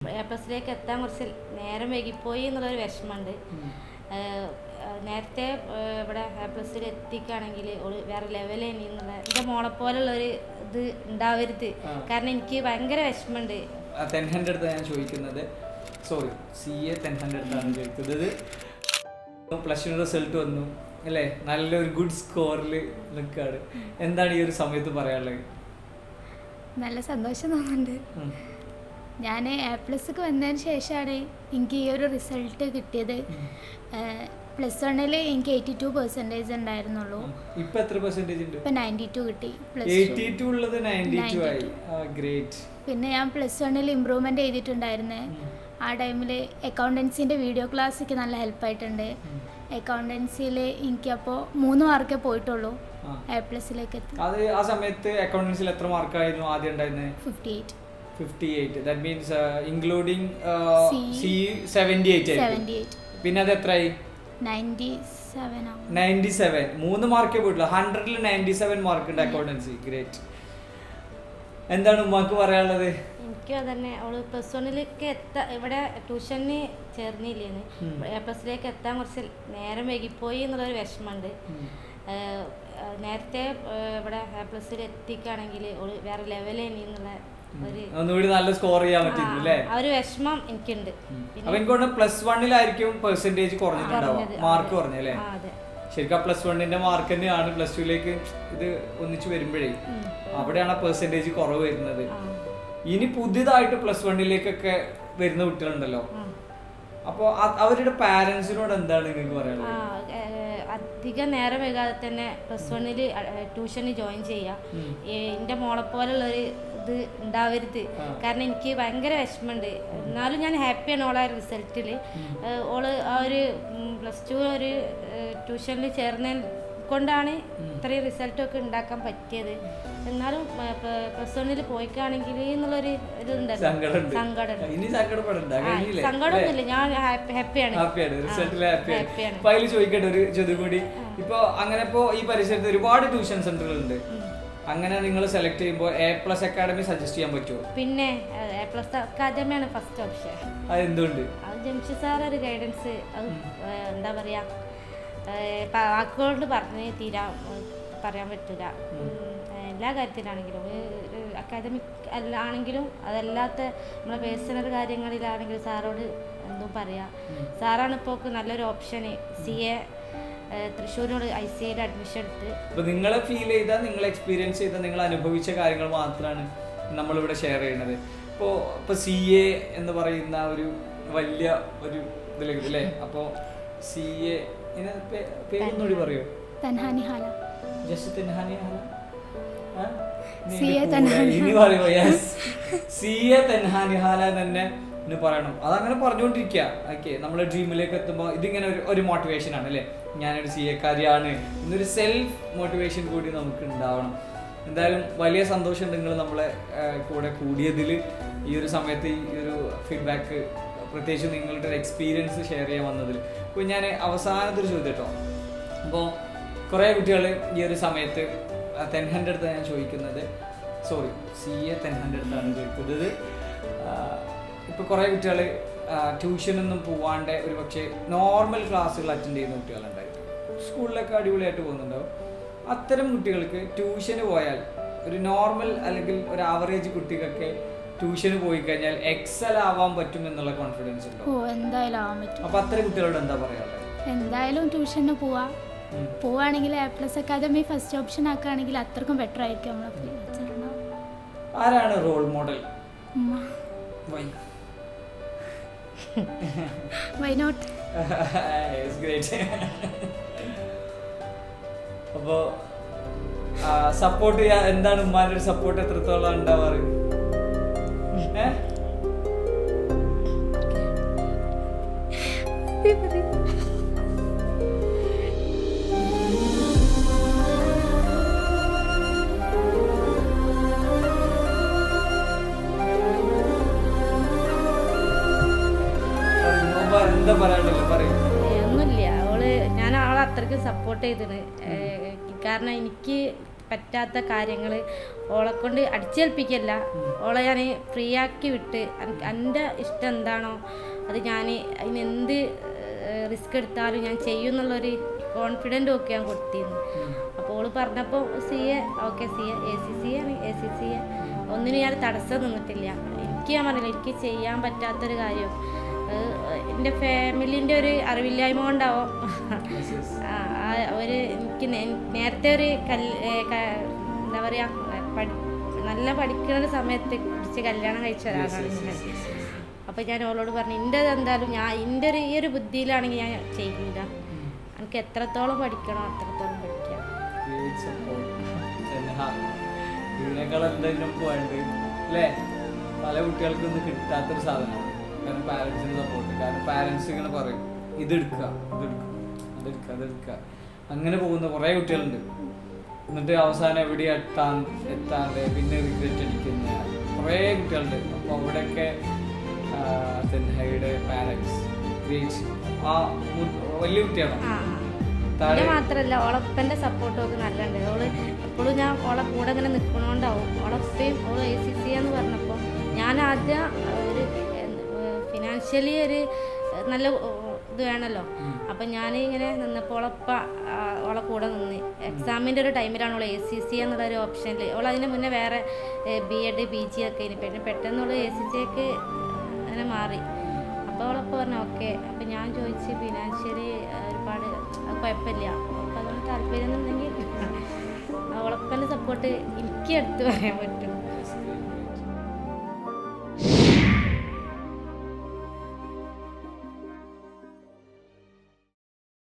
A+ലേക്ക് എത്താൻ കുറച്ച് നേരം വൈകിപ്പോയി എന്നുള്ളൊരു വിഷമമുണ്ട്. നേരത്തെ ഇവിടെ A+ൽ എത്തിക്കുകയാണെങ്കിൽ ഓള് വേറെ ലെവലേനി എന്നുള്ള എൻ്റെ മോളെ പോലുള്ളൊരു ഇത് ഉണ്ടാവരുത്. കാരണം എനിക്ക് ഭയങ്കര വിഷമമുണ്ട്. തെൻഹൻ്റെ അടുത്ത് ഞാൻ ചോദിക്കുന്നത്, സോറി CA തെൻഹൻ്റെ അടുത്താണ് ചോദിക്കുന്നത്. +1 റിസൾട്ട് വന്നു അല്ലേ, നല്ലൊരു ഗുഡ് സ്കോറിൽ നിൽക്കുകയാണ്. എന്താണ് ഈ ഒരു സമയത്ത് പറയാനുള്ളത്? നല്ല സന്തോഷം തോന്നുന്നുണ്ട്. ഞാൻ A+ക്ക് വന്നതിന് ശേഷമാണ് എനിക്ക് ഈ ഒരു റിസൾട്ട് കിട്ടിയത്. +1 എനിക്ക് 82% ഉണ്ടായിരുന്നുള്ളൂ. ഇപ്പൊ എത്ര പെർസെന്റേജ് ഉണ്ട്? ഇപ്പൊ 92 കിട്ടി. 82 ഉള്ളത് 92 ആയി. ഗ്രേറ്റ്. പിന്നെ ഞാൻ +1 ഇമ്പ്രൂവ്മെന്റ് ചെയ്തിട്ടുണ്ടായിരുന്നേ. ആ ടൈമിൽ അക്കൗണ്ടൻസിന്റെ വീഡിയോ ക്ലാസ് എനിക്ക് നല്ല ഹെൽപ്പായിട്ടുണ്ട്. അക്കൗണ്ടൻസിയിൽ എനിക്കപ്പോൾ 3 മാർക്കേ പോയിട്ടുള്ളൂ A+ലേക്ക് എത്തി. അത് ആ സമയത്ത് അക്കൗണ്ടൻസിൽ എത്ര മാർക്കായിരുന്നു ആദ്യം ഉണ്ടായിരുന്നത്? 58. That means including C 78 ആയിരുന്നു. പിന്നെ അത് എത്രയായി? 97. 3 മാർക്കേ പോയിട്ടുള്ളൂ. 100ൽ 97 മാർക്ക് ഉണ്ട് അക്കൗണ്ടൻസി. ഗ്രേറ്റ്. എന്താണ് ഉമ്മാക്ക് പറയാനുള്ളത്? എനിക്കും അതന്നെ. അവള് +1ലേക്ക് ഇവിടെ ട്യൂഷന് ചേർന്നില്ലേന്ന്. A+ലേക്ക് എത്താൻ കുറച്ച് നേരം വൈകിപ്പോയി എന്നുള്ളൊരു വിഷമമുണ്ട്. നേരത്തെ ഇവിടെ A+ൽ എത്തിക്കുകയാണെങ്കിൽ ഓള് വേറെ ലെവലേനി എന്നുള്ള ഒന്നുകൂടി നല്ല സ്കോർ ചെയ്യാൻ പറ്റില്ലേ? ആ ഒരു വിഷമം എനിക്കുണ്ട്. അപ്പൊ എനിക്ക് +1 പെർസെന്റേജ് കുറഞ്ഞിട്ടുണ്ടാവും, മാർക്ക് കുറഞ്ഞല്ലേ? ശരിക്കും +1 മാർക്ക് തന്നെയാണ് +2ലേക്ക് ഇത് ഒന്നിച്ച് വരുമ്പോഴേ അവിടെയാണ് പെർസെന്റേജ് കുറവ് വരുന്നത്. ഇനി പുതിയതായിട്ട് +1ലേക്കൊക്കെ വരുന്ന കുട്ടികളുണ്ടല്ലോ, അപ്പൊ അവരുടെ പാരന്റ്സിനോട് എന്താണ് നിങ്ങൾക്ക് പറയാനുള്ളത്? അധികം നേരം വൈകാതെ തന്നെ +1 ട്യൂഷന് ജോയിൻ ചെയ്യുക. എൻ്റെ മോളെ പോലുള്ളൊരു ഇത് ഉണ്ടാവരുത്. കാരണം എനിക്ക് ഭയങ്കര വിഷമമുണ്ട്. എന്നാലും ഞാൻ ഹാപ്പിയാണ് ഓളെ റിസൾട്ടിൽ. ഓള് ആ ഒരു +2 ഒരു ട്യൂഷനിൽ ചേർന്നതിൽ കൊണ്ടാണ് ഇത്രയും റിസൾട്ടൊക്കെ ഉണ്ടാക്കാൻ പറ്റിയത്. എന്നാലും +1 പോയിക്കാണെങ്കിൽ എന്നുള്ളൊരു ഇതുണ്ട്, സങ്കടമൊന്നുമില്ല. ഞാൻ ഹാപ്പിയാണ്. ചോദിക്കട്ടെ ഒരു ചോദ്യം കൂടി. ഇപ്പൊ അങ്ങനെ ഇപ്പോ ഈ പരിസരത്ത് ഒരുപാട് ട്യൂഷൻ സെന്ററുകൾ ഉണ്ട്. അങ്ങനെ നിങ്ങൾ സെലക്ട് ചെയ്യുമ്പോൾ A+ അക്കാഡമി സജസ്റ്റ് ചെയ്യാൻ പറ്റുമോ? പിന്നെ A+ അക്കാദമിയാണ് ഫസ്റ്റ് ഓപ്ഷൻ. അത് എന്തുകൊണ്ട്? അത് ജംഷീദ് സാർ ഒരു ഗൈഡൻസ്, അത് എന്താ പറയാ, വാക്കുകൊണ്ട് പറയാൻ പറ്റില്ല. എല്ലാ കാര്യത്തിലാണെങ്കിലും, അക്കാദമിക് ആണെങ്കിലും അതല്ലാത്ത നമ്മളെ പേഴ്സണൽ കാര്യങ്ങളിലാണെങ്കിലും സാറോട് എന്തും പറയാം. സാറാണ് ഇപ്പോൾ നല്ലൊരു ഓപ്ഷന്. CA തൃശ്ശൂരിനോട് ICAയിൽ അഡ്മിഷൻ എടുത്ത്. അപ്പോൾ നിങ്ങളെ ഫീൽ ചെയ്ത, നിങ്ങൾ എക്സ്പീരിയൻസ് ചെയ്ത, നിങ്ങൾ അനുഭവിച്ച കാര്യങ്ങൾ മാത്രമാണ് നമ്മളിവിടെ ഷെയർ ചെയ്യുന്നത്. ഇപ്പോൾ CA എന്ന് പറയുന്ന ഒരു വലിയ ഒരു ഇതിലേക്ക് അല്ലേ? അപ്പോൾ CA പേരൊന്നുകൂടി പറയോ? തൻഹാനി ഹാല. ജസ്റ്റ് തൻഹാനി ഹാല. CA തൻഹാനി ഇനി പറയോ? യെസ്, CA തൻഹാനി ഹാല തന്നെ പറയണം. അതങ്ങനെ പറഞ്ഞുകൊണ്ടിരിക്കുക. ഓക്കെ, നമ്മളെ ഡ്രീമിലേക്ക് എത്തുമ്പോൾ ഇതിങ്ങനെ ഒരു മോട്ടിവേഷൻ ആണ് അല്ലേ? ഞാനൊരു CA കാരിയാണ് എന്നൊരു സെൽഫ് മോട്ടിവേഷൻ കൂടി നമുക്ക് ഉണ്ടാവണം. എന്തായാലും വലിയ സന്തോഷം നിങ്ങൾ നമ്മളെ കൂടെ കൂടിയതിൽ. ഈ ഒരു സമയത്ത് ഈ ഒരു ഫീഡ്ബാക്ക്, പ്രത്യേകിച്ച് നിങ്ങളുടെ ഒരു എക്സ്പീരിയൻസ് ഷെയർ ചെയ്യാൻ വന്നതിൽ. ഇപ്പോൾ ഞാൻ അവസാനത്തൊരു ചോദ്യം കേട്ടോ. അപ്പോൾ കുറേ കുട്ടികൾ ഈ ഒരു സമയത്ത് തെൻഹൻ്റെ അടുത്താണ് ഞാൻ ചോദിക്കുന്നത്, സോറി CA തെൻഹൻ്റെ അടുത്താണ് ചോദിക്കുന്നത്. ഇപ്പോൾ കുറേ കുട്ടികൾ ട്യൂഷനൊന്നും പോവാണ്ട് ഒരു പക്ഷേ നോർമൽ ക്ലാസ്സുകൾ അറ്റൻഡ് ചെയ്യുന്ന കുട്ടികളുണ്ടായിട്ട് സ്കൂളിലൊക്കെ അടിപൊളിയായിട്ട് പോകുന്നുണ്ടാവും. അത്തരം കുട്ടികൾക്ക് ട്യൂഷന് പോയാൽ, ഒരു നോർമൽ അല്ലെങ്കിൽ ഒരു ആവറേജ് കുട്ടികൾക്ക് ട്യൂഷന് പോയി കഴിഞ്ഞാൽ എക്സൽ ആവാൻ പറ്റും എന്നുള്ള കോൺഫിഡൻസ് ഉണ്ടോ? എന്തായാലും ആവാൻ പറ്റും. അപ്പൊ അത്തരം കുട്ടികളോട് എന്താ പറയാനുള്ളത്? എന്തായാലും ട്യൂഷന് പോവാണെങ്കിൽ A+ അക്കാദമി ഫസ്റ്റ് ഓപ്ഷൻ ആക്കുകയാണെങ്കിൽ അത്രക്കും ബെറ്റർ ആയിരിക്കും. ആരാണ് role model? Why not? It's great. അപ്പോൾ സപ്പോർട്ട് ചെയ്യാൻ എന്താണ് ഉമ്മാൻ്റെ ഒരു സപ്പോർട്ട് എത്രത്തോളം ഉണ്ടാവാറ്? എന്താ പറയാനുള്ളത്? പറയും. ഒന്നുമില്ല. ഞാൻ അവളെ അത്രയ്ക്ക് സപ്പോർട്ട് ചെയ്തിന്. കാരണം എനിക്ക് പറ്റാത്ത കാര്യങ്ങൾ ഓളെ കൊണ്ട് അടിച്ചേൽപ്പിക്കല്ല, ഓളെ ഞാൻ ഫ്രീ ആക്കി വിട്ട് എൻ്റെ ഇഷ്ടം എന്താണോ അത് ഞാൻ അതിനെന്ത് റിസ്ക് എടുത്താലും ഞാൻ ചെയ്യും എന്നുള്ളൊരു കോൺഫിഡൻറ്റും ഒക്കെ ഞാൻ കൊടുത്തിരുന്നു. അപ്പോൾ ഓള് പറഞ്ഞപ്പോൾ CA ഓക്കെ, ACCA ആണ്, ACCA ഒന്നിനും ഞാൻ തടസ്സം നിന്നിട്ടില്ല. എനിക്ക് ഞാൻ പറഞ്ഞില്ല, എനിക്ക് ചെയ്യാൻ പറ്റാത്തൊരു കാര്യം എൻ്റെ ഫാമിലിൻ്റെ ഒരു അറിവില്ലായ്മ കൊണ്ടാവും. അവർ എനിക്ക് നേരത്തെ ഒരു എന്താ പറയുക, നല്ല പഠിക്കുന്ന സമയത്ത് കുറച്ച് കല്യാണം കഴിച്ച ഒരാളാണ് ഞാൻ. അപ്പോൾ ഞാൻ അവളോട് പറഞ്ഞു, എൻ്റെ എന്തായാലും എൻ്റെ ഈ ഒരു ബുദ്ധിയിലാണെങ്കിൽ ഞാൻ ചെയ്യില്ല, എനിക്ക് എത്രത്തോളം പഠിക്കണോ അത്രത്തോളം പഠിക്കാം. ഇതിനേക്കാൾ എന്തെങ്കിലും വേണ്ട അല്ലേ? പല കുട്ടികൾക്കൊന്നും കിട്ടാത്തൊരു സാധനമാണ്. കാരണം പാരൻസിന് സപ്പോർട്ട്. കാരണം പാരൻസ് ഇങ്ങനെ പറയും ഇതെടുക്കുക, അതെടുക്കുക, അങ്ങനെ പോകുന്ന കുറേ കുട്ടികളുണ്ട്. എന്നിട്ട് അവസാനം എവിടെ എത്താണ്ട് പിന്നെ റിഗ്രറ്റ് അടിക്കുന്ന കുറേ കുട്ടികളുണ്ട്. അപ്പോൾ അവിടെയൊക്കെ തെൻഹയുടെ പാരൻസ് വലിയ കുട്ടിയാണോ? പിന്നെ മാത്രമല്ല ഓളപ്പൻ്റെ സപ്പോർട്ടും ഒക്കെ നല്ലുണ്ട്. ഓള് എപ്പോഴും ഞാൻ ഓളെ കൂടെ ഇങ്ങനെ നിൽക്കണോണ്ടാവും. ഓളപ്പയും ഓള് ACCA എന്ന് പറഞ്ഞപ്പോൾ ഞാൻ ആദ്യം ഒരു ഫിനാൻഷ്യലി ഒരു നല്ല ഇത് വേണമല്ലോ. അപ്പം ഞാൻ ഇങ്ങനെ നിന്നപ്പോൾ ഓളെ കൂടെ നിന്ന് എക്സാമിൻ്റെ ഒരു ടൈമിലാണ് ഓൾ ACCA എന്നുള്ളൊരു ഓപ്ഷനിൽ. ഓൾ അതിന് മുന്നേ വേറെ B.Ed PG ഒക്കെ ഇനി പെട്ടെന്നുള്ള ACCAക്ക് അങ്ങനെ മാറി. അപ്പോൾ അവളപ്പോൾ പറഞ്ഞു ഓക്കെ. അപ്പം ഞാൻ ചോദിച്ച് ഫിനാൻഷ്യലി ഒരുപാട് കുഴപ്പമില്ല, അപ്പോൾ അതുകൊണ്ട് താല്പര്യം എന്നുണ്ടെങ്കിൽ അവളപ്പൻ്റെ സപ്പോർട്ട് എനിക്ക് എടുത്ത് പറയാൻ പറ്റും.